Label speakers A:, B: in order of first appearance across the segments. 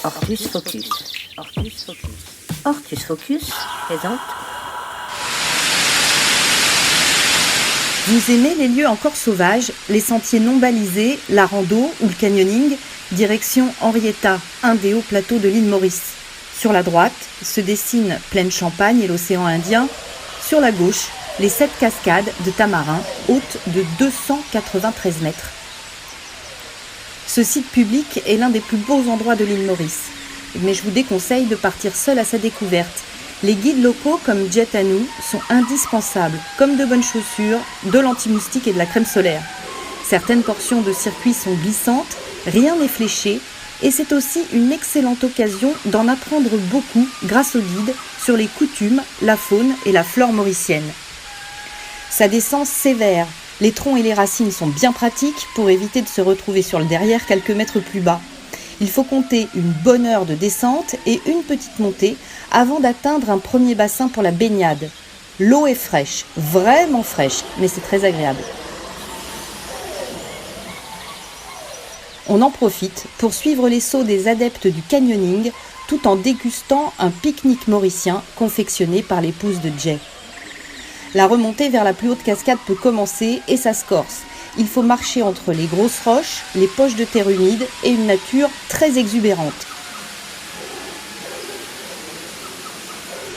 A: Ortus Focus. Ortus Focus. Ortus Focus présente.
B: Vous aimez les lieux encore sauvages, les sentiers non balisés, la rando ou le canyoning, direction Henrietta, un des hauts plateaux de l'île Maurice. Sur la droite se dessinent Plaine Champagne et l'océan Indien. Sur la gauche, les 7 cascades de Tamarin, hautes de 293 mètres. Ce site public est l'un des plus beaux endroits de l'île Maurice. Mais je vous déconseille de partir seul à sa découverte. Les guides locaux comme Jet Anou sont indispensables, comme de bonnes chaussures, de l'anti-moustique et de la crème solaire. Certaines portions de circuit sont glissantes, rien n'est fléché, et c'est aussi une excellente occasion d'en apprendre beaucoup grâce aux guides sur les coutumes, la faune et la flore mauricienne. Sa descente sévère, les troncs et les racines sont bien pratiques pour éviter de se retrouver sur le derrière quelques mètres plus bas. Il faut compter une bonne heure de descente et une petite montée avant d'atteindre un premier bassin pour la baignade. L'eau est fraîche, vraiment fraîche, mais c'est très agréable. On en profite pour suivre les sauts des adeptes du canyoning tout en dégustant un pique-nique mauricien confectionné par l'épouse de Jay. La remontée vers la plus haute cascade peut commencer et ça se corse. Il faut marcher entre les grosses roches, les poches de terre humide et une nature très exubérante.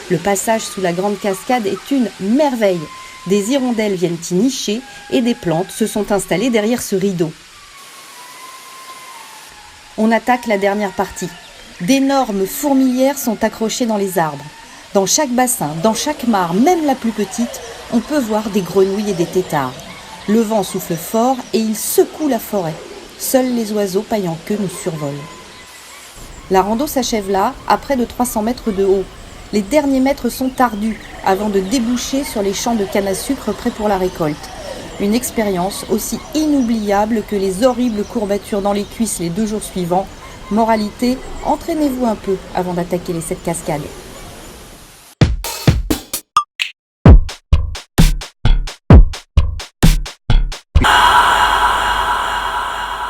B: Le passage sous la grande cascade est une merveille. Des hirondelles viennent y nicher et des plantes se sont installées derrière ce rideau. On attaque la dernière partie. D'énormes fourmilières sont accrochées dans les arbres. Dans chaque bassin, dans chaque mare, même la plus petite, on peut voir des grenouilles et des têtards. Le vent souffle fort et il secoue la forêt. Seuls les oiseaux paille en queue nous survolent. La rando s'achève là, à près de 300 mètres de haut. Les derniers mètres sont ardus avant de déboucher sur les champs de canne à sucre prêts pour la récolte. Une expérience aussi inoubliable que les horribles courbatures dans les cuisses les 2 jours suivants. Moralité, entraînez-vous un peu avant d'attaquer les 7 cascades.